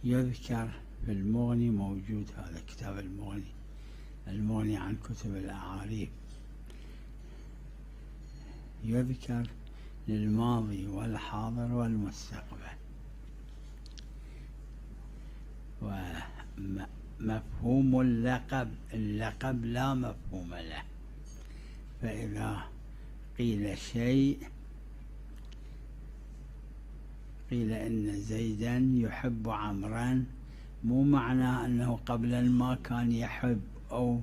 يذكر في المغني، موجود هذا كتاب المغني عن كتب الأعاريف، يذكر للماضي والحاضر والمستقبل. ومفهوم اللقب لا مفهوم له. فإذا قيل شيء، قيل إن زيدا يحب عمرا، مو معناه أنه قبلا ما كان يحب أو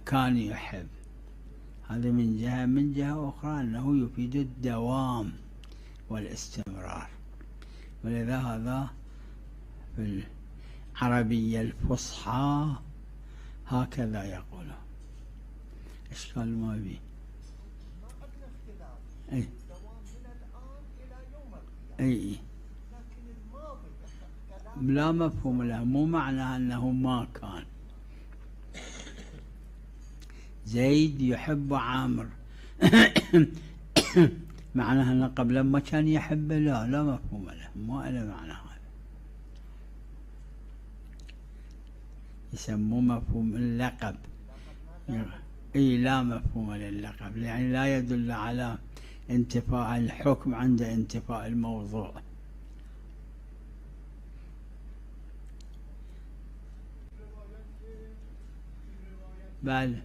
كان يحب. هذا من جهة أخرى أنه يفيد الدوام والاستمرار. ولذا هذا في العربية الفصحى هكذا يقوله. إشكال ما بي. أي أي لا مفهوم له، مو معناه أنه ما كان. زيد يحب عامر معناه أنه قبل ما كان يحب؟ لا مفهوم له، ما له معنى هذا. يسموه مفهوم اللقب. اي لا مفهوم للقب، يعني لا يدل على انتفاء الحكم عند انتفاء الموضوع. بل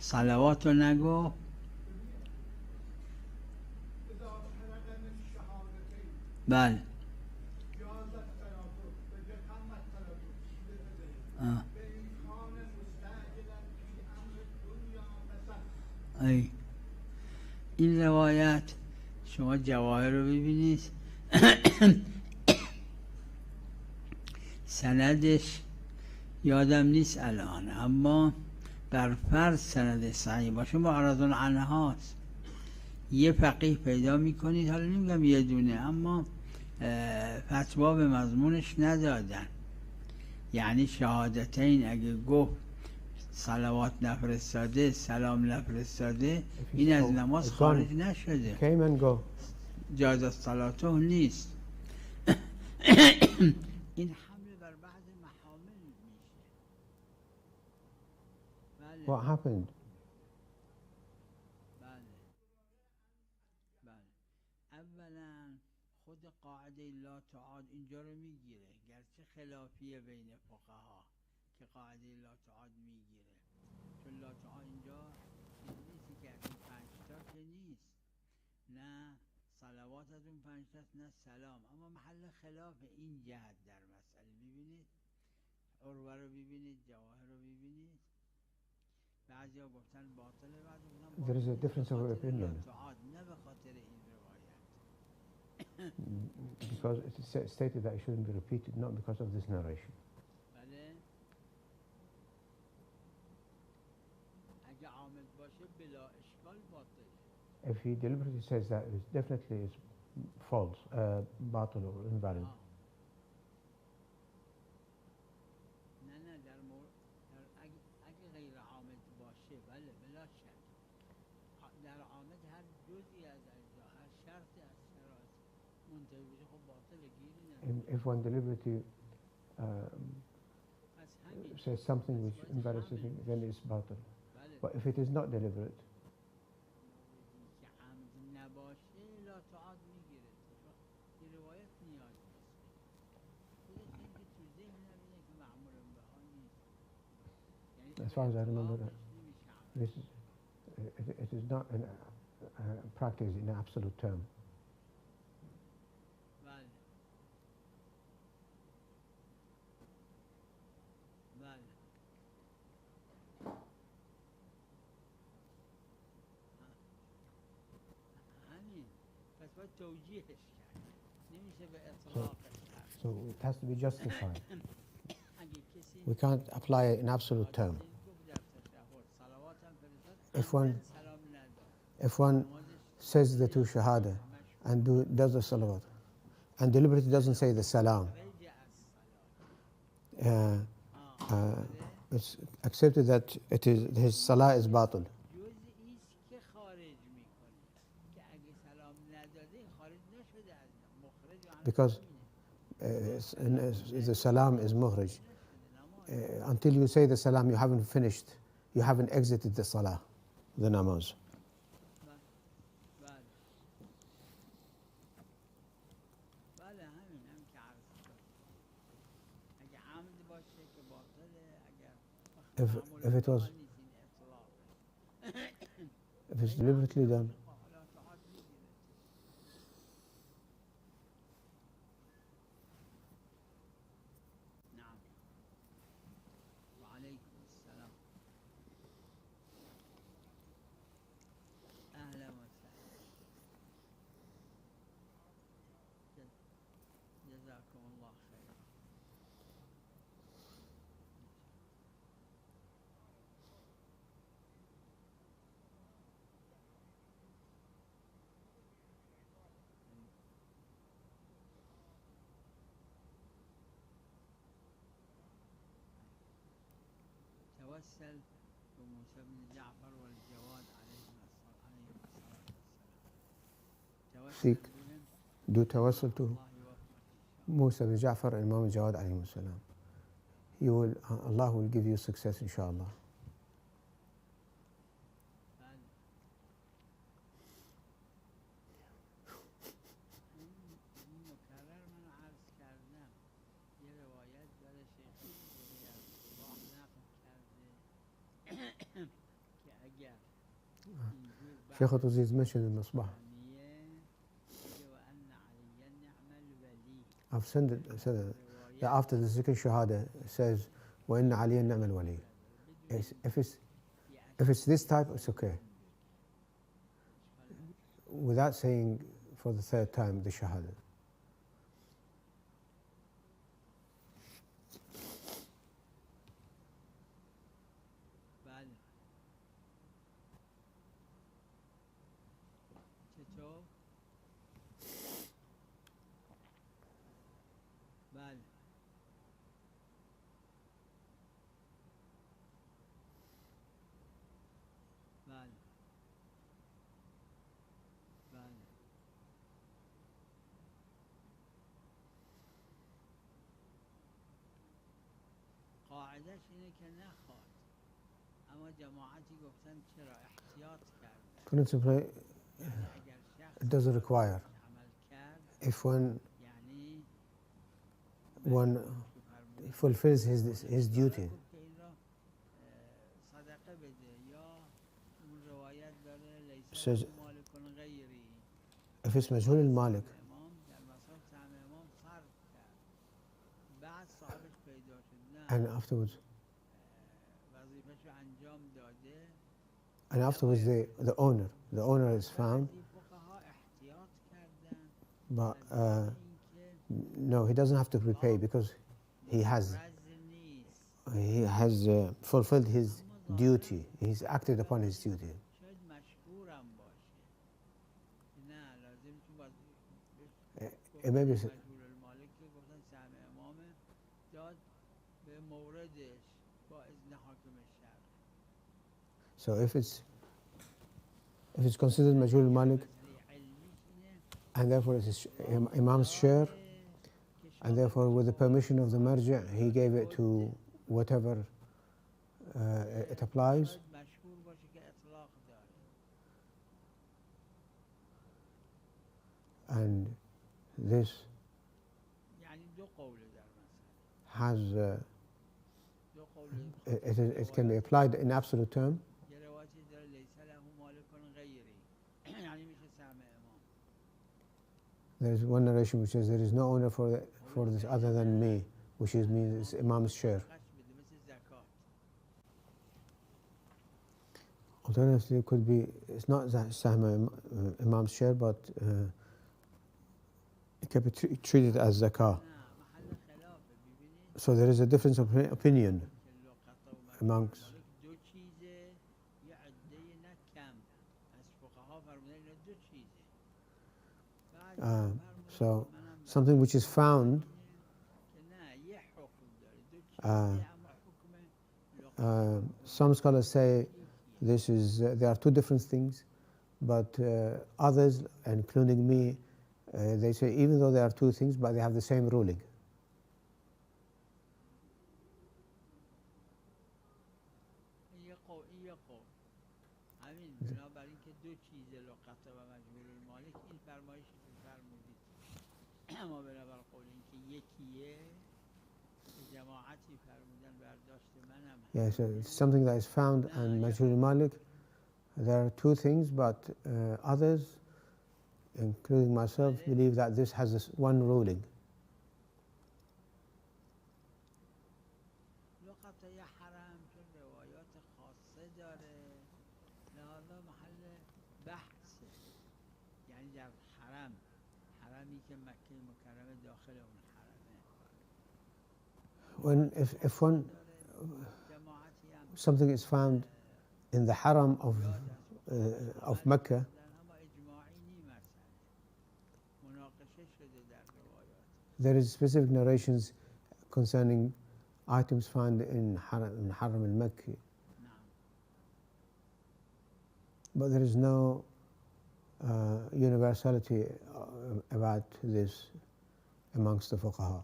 صلوات نگو. بله ای این روایت شما جواهر رو ببینید سندش یادم نیست الان، اما بر فرض سند صحیح باشه معرض عنه هاست. یه فقیه پیدا میکنید، حالا نمیگم یه دونه، اما فتوا به مضمونش ندادن. یعنی شهادتین اگه گفت صلوات نفرستاده، سلام نفرستاده، این از نماز خارج نشده. جاز الصلاته نیست. این حمله بر بعض محامل میشه. What happened? بله. اولا خود قاعده لا تعاد اینجا رو میگیره، گرچه خلافیه بین فقها که قاعده لا تعاد میگیره، چون لا تعاد اینجا نیستی که از اون 5 تا که نیست، نه صلوات از اون 5 تاست نه سلام، اما محل خلاف این جهت در مسئله. ببینید عروه رو ببینید، جواهر رو ببینید، بعضی ها گفتن باطله، بعضی گفتن There is a difference of opinion. نه به خاطر این روایت. Because it is stated that it shouldn't be repeated, not because of this narration. بله. اگه عامل باشه بلا اشکال باطل. If he deliberately says that, it definitely is false, batil or invalid. نه در مورد اگه غیر عامل باشه بله بلا شک. در عامل هر جزئی از اجزا، هر شرطی از شرایط منتهی بشه خب باطل، گیری نداره. If one deliberately says something which invalidates it, then it's batil. But if it is not deliberate, که عمد نباشه لا تعاد میگیره. این روایت نیاز نیست. خودش اینکه تو ذهن نبینه که معمول به ها نیست. as far as I remember, it is not practiced in absolute term. بله. همین. پس باید توجیهش کرد. نمیشه به اطلاقش کرد. So it has to be justified. we can't apply an absolute term. If one says the two shahada and does the salawat and deliberately doesn't say the salam, it's accepted that his salah is batil. Because the salam is mukhrij. Until you say the salam, you haven't finished, you haven't exited the salah, the namaz. If it was, if it's deliberately done, توسل بموسى بن جعفر والجواد عليهم الصلاة والسلام. do tawassul to Musa bin Ja'far and Imam Jawad alayhi salam. Allah will give you success, inshallah. Sheikh Aziz mentioned in Misbah. I've said it that after the second shahada it says وَإِنَّ عَلِيًّا نِعْمَ الْوَلِيُّ. If it's this type, it's okay. Without saying for the third time the shahada. قاعدهش اینه که نخواد، اما جماعتی گفتن چرا احتیاط کرد. Principally, it doesn't require. If one fulfills his duty, says if it's majhul al-malik, and afterwards the owner is found, but no, he doesn't have to repay because he has fulfilled his duty. He's acted upon his duty. It may be so if it's considered majhul al-malik, and therefore it is Imam's share, and therefore with the permission of the marja, he gave it to whatever it applies. And this has it can be applied in absolute term. There is one narration which says there is no owner for this other than me, which means Imam's share. Alternatively, it could be it's not Sahma Imam's share, but it can be treated as zakah. So there is a difference of opinion amongst. دو چیزه یه عده نه کم از فقها فرمودن اینا دو چیزه. So something which is found, که نه یه حکم داره دو چیزه اما حکم some scholars say this is there are two different things, but others, including me, they say even though there are two things, but they have the same ruling. همین بنابراین که دو چیز لقطه و مجبور المالک این فرمایشی که فرمودید اما بنابر قول این که یکیه جماعتی فرمودن برداشت منم. Yeah, so it's something that is found and Majhul Malik. There are two things, but others, including myself, believe that this has this one ruling. لقطه حرم چون روایات خاصه داره لحاظا محل بحثه، یعنی در حرمی که مکه مکرمه داخل اون حرمه. When if one something is found in the haram of Mecca, there is specific narrations concerning items found in haram al-Makki, but there is no universality about this amongst the fuqaha.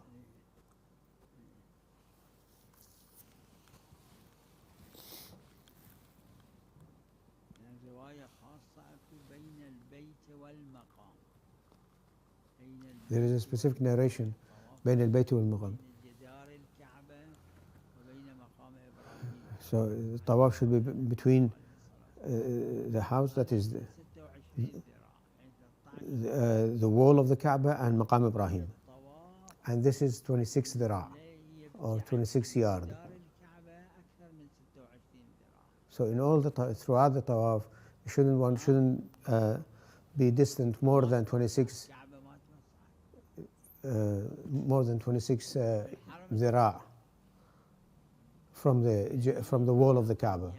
There is a specific narration بين البيت والمقام. So the tawaf should be between the house, that is the wall of the Kaaba, and Maqam Ibrahim, and this is 26 dira or 26 yard. So in all throughout the tawaf, one shouldn't be distant more than 26 zira from the wall of the Kaaba.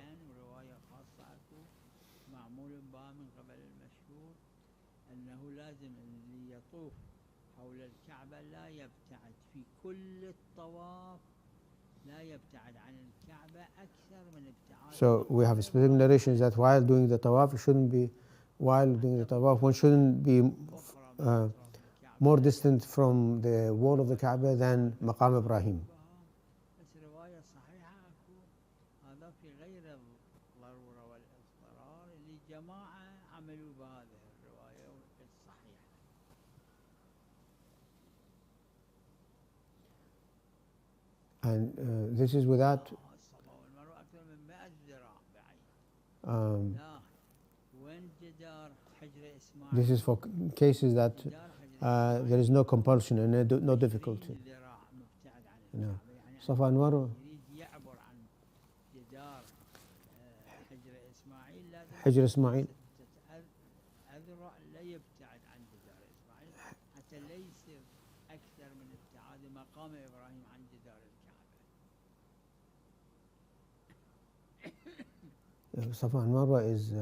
So we have specific narrations that while doing the tawaf, one shouldn't be more distant from the wall of the Kaaba than Maqam Ibrahim. And this is without this is for cases that there is no compulsion and no difficulty. No. Safa and Marwa. Hijr Ismail. Safa and Marwa is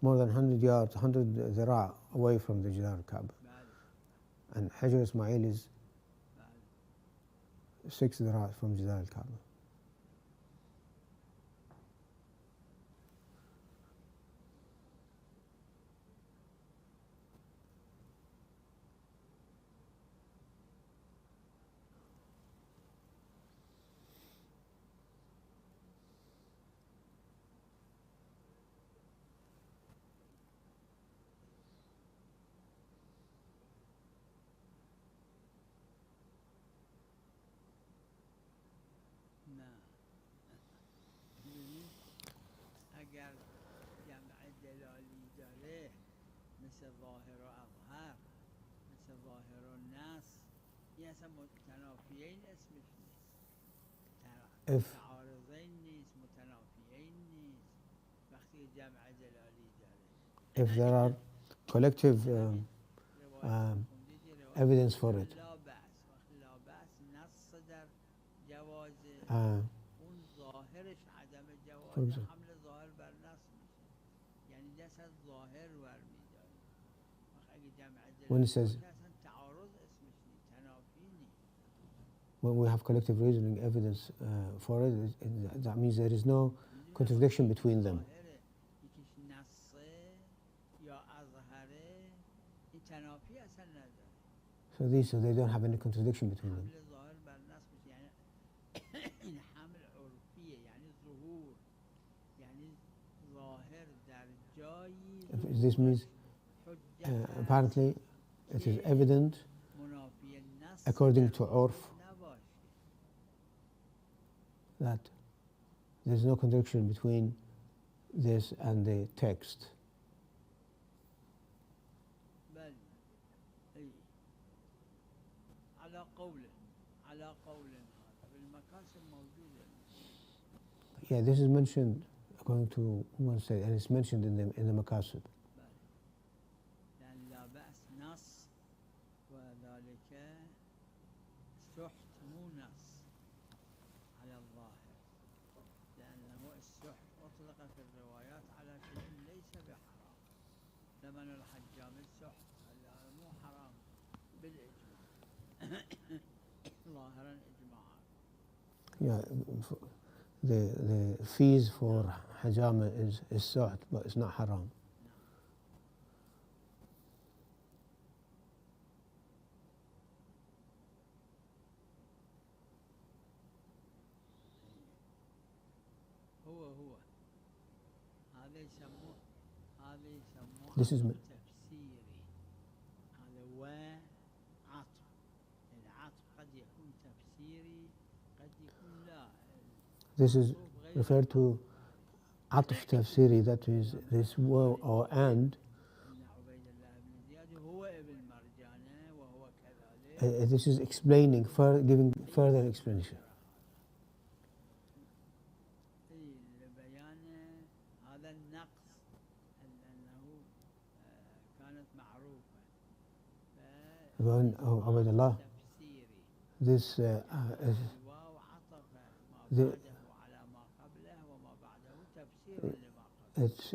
more than 100 yards, 100 zira away from the Jidar Kaaba. And Hijr Ismail is 6 zira from Jidar al-Kaaba. If there are collective evidence for it, جوازه اون ظاهرش عدم for جوازه example, حمل ظاهر بر نص میشه یعنی دست از ظاهر برمیداره اگه جمع when it دل says باشه اصلا تعارض اسمش نیست تنافی نیست when we have collective reasoning evidence for it, that means there is no contradiction between them. ظاهره یکیش نصه یا اظهره این تنافی اصلا نداره So they don't have any contradiction between them. حمل ظاهر بر نص میشه یعنی این حمل عرفیه یعنی ظهور یعنی ظاهر در جایی This means حجت apparently it is evident منافی نص according در to عرف نباشه that there is no contradiction between this and the text. بل ای على قوله هذا بالمكاسب موجوده Yeah, this is mentioned according to one side, and it's mentioned in the Makasib. بل لأن لا بأس نص وذلك السحت مو نص على الظاهر لأنه السحت أطلق في الروايات على شيء ليس بحرام ثمن الحجام السحت هذا مو حرام بالإجماع ظاهرا إجماعا. Yeah, the fees for hajama is suht, but it's not haram. هو هذا يسموه This is تفسيري هذا وعطف العطف قد يكون تفسيري قد يكون لا. This is referred to عطف تفسيري, that is this wa or and. This is explaining, giving further explanation. Ayatollah, this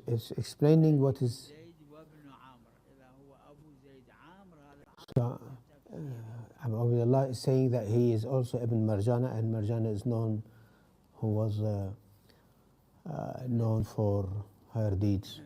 it's explaining what is. So, Ayatollah is saying that he is also Ibn Marjana, and Marjana is known, who was known for her deeds.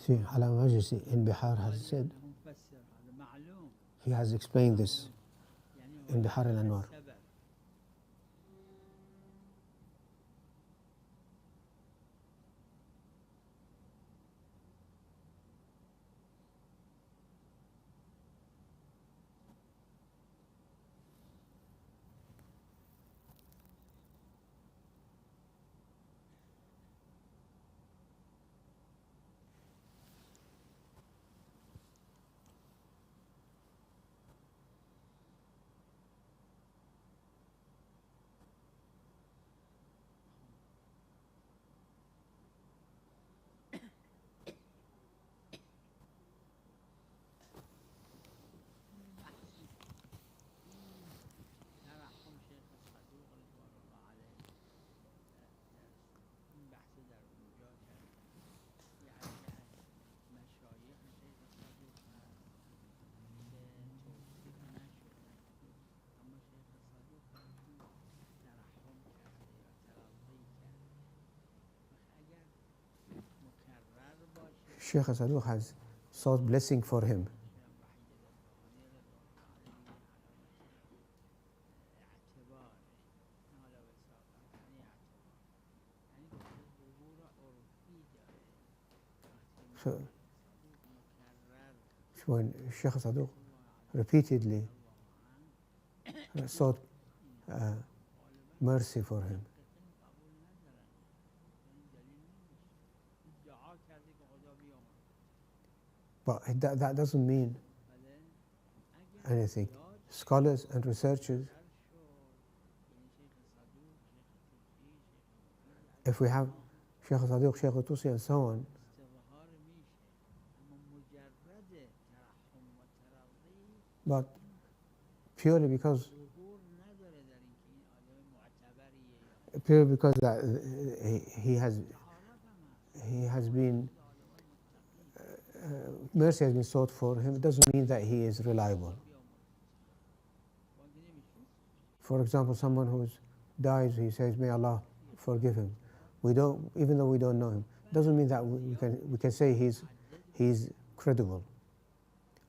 See, Allama Majlisi in Bihar has said, he has explained this in Bihar al-Anwar. Sheikh Salah has sought blessing for him. So when Sheikh Saduq repeatedly sought mercy for him. But that doesn't mean anything. Scholars and researchers, if we have Sheikh Saduq, Sheikh Tusi and so on, but purely because that he has been mercy has been sought for him, it doesn't mean that he is reliable. For example, someone who dies, he says, "May Allah forgive him." We don't, even though we don't know him, doesn't mean that we can say he's credible,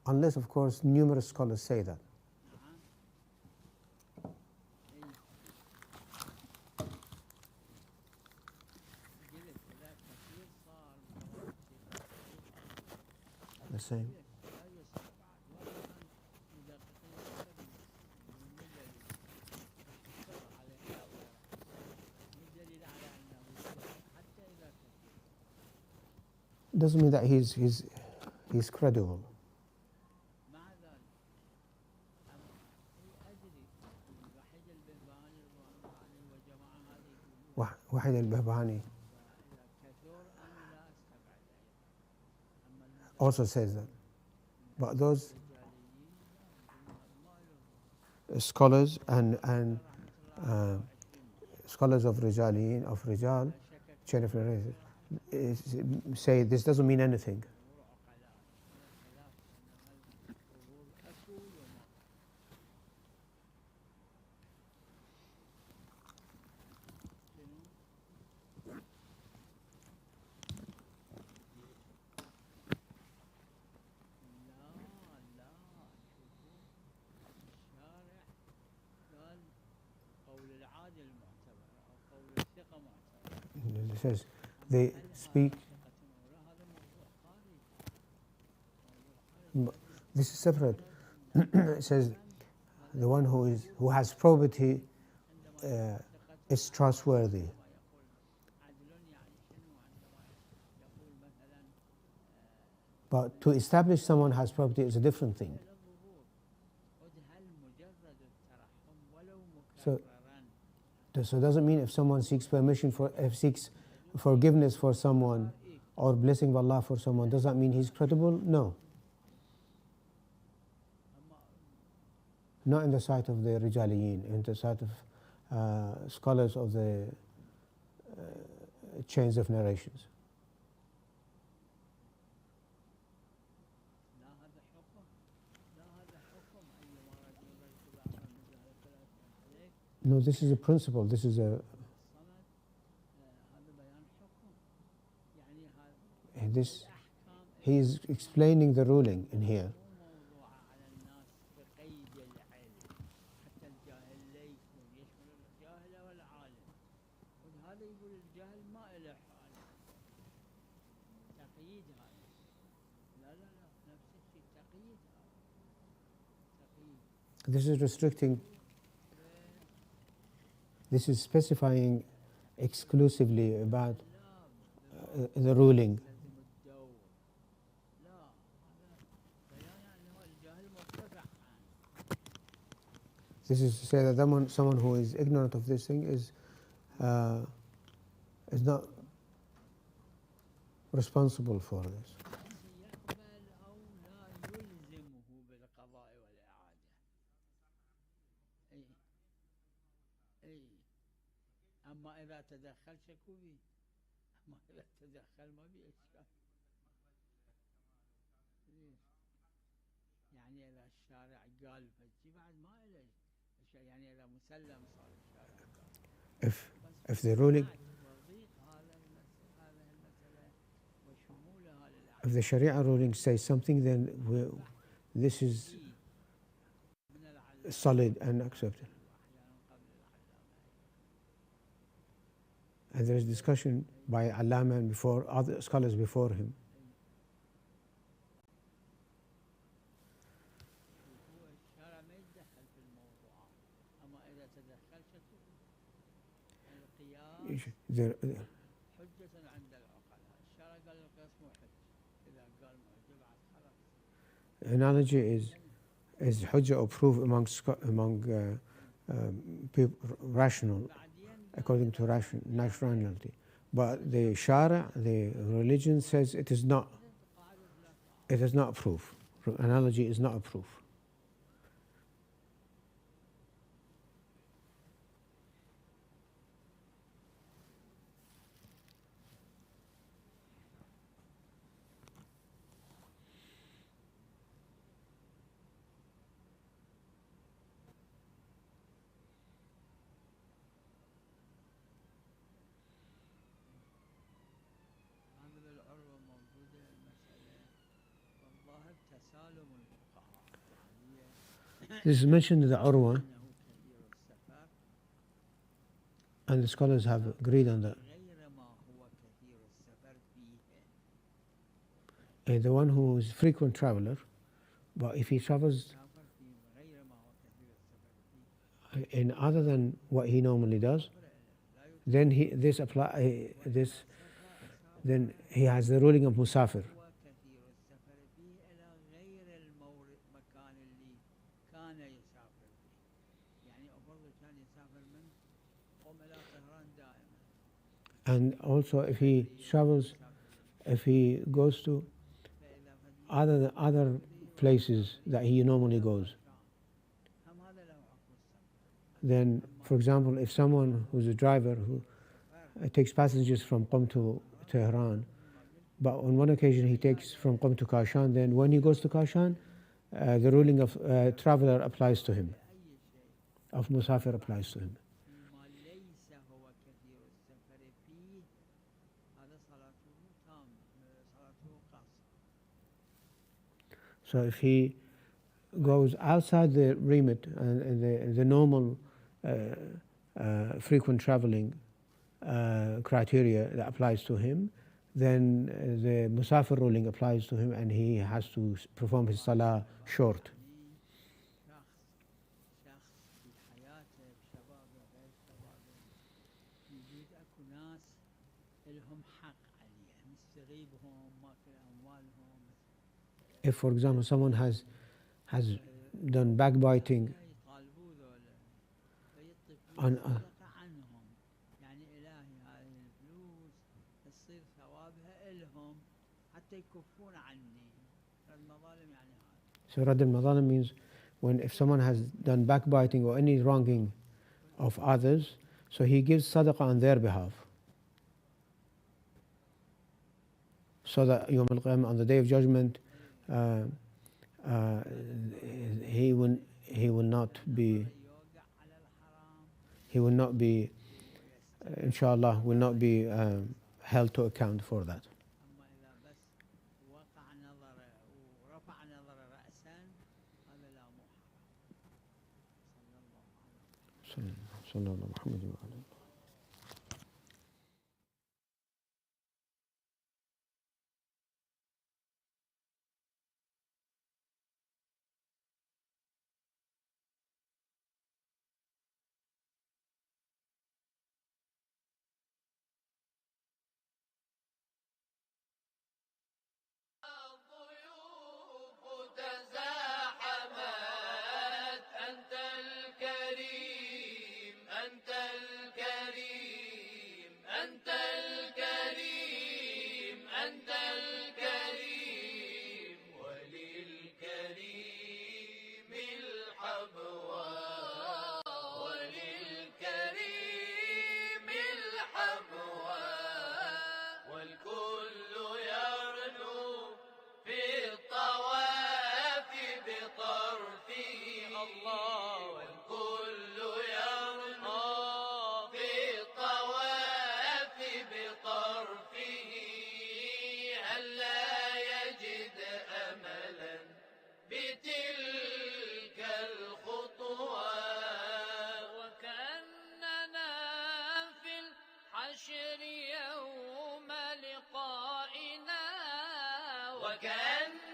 unless, of course, numerous scholars say that. The same. Doesn't mean that he's credible. Wahid al-Bahbahani also says that. But those scholars and scholars of Rijaliyin, of Rijal, chain of narrators, say this doesn't mean anything. It says they speak. This is separate. It says the one who has probity is trustworthy. But to establish someone has probity is a different thing. So it doesn't mean if someone seeks seeks forgiveness for someone or blessing of Allah for someone, does that mean he's credible? No. Not in the sight of the Rijaliyin, in the sight of scholars of the chains of narrations. No, this is a principle. This is he is explaining the ruling in here. This is restricting. This is specifying exclusively about the ruling. This is to say that someone who is ignorant of this thing is not responsible for this. تدخل شكوبي ما إذا تدخل ما بي إشكال يعني إذا الشارع قال فشي بعد ما إليه يعني إذا مسلم صار الشارع if the ruling if the Sharia ruling says something, then this is solid and accepted. And there is discussion by Allama and before other scholars before him the حجة عند العقلاء. الشرع قال القياس مو حجة، إذا قال معجب بعد خلاص. analogy is hujjah or proof among people, rational, according to rationality. But the Shara, the religion says it is not. It is not a proof. Analogy is not a proof. This is mentioned in the Urwa, and the scholars have agreed on that. The one who is a frequent traveler, but if he travels in other than what he normally does, then he has the ruling of Musafir. And also if he travels, if he goes to other places that he normally goes, then, for example, if someone who's a driver who takes passengers from Qom to Tehran, but on one occasion he takes from Qom to Kashan, then when he goes to Kashan, the ruling of traveler applies to him, of Musafir applies to him. So if he goes outside the remit and the normal frequent traveling criteria that applies to him, then the Musafir ruling applies to him and he has to perform his Salah short. If, for example, someone has done backbiting on so Rad al-Madhalim means if someone has done backbiting or any wronging of others, so he gives sadaqah on their behalf, so that Yawm al-Qiyamah, on the Day of Judgment, he will not be, inshallah, will not be held to account for that. وكأن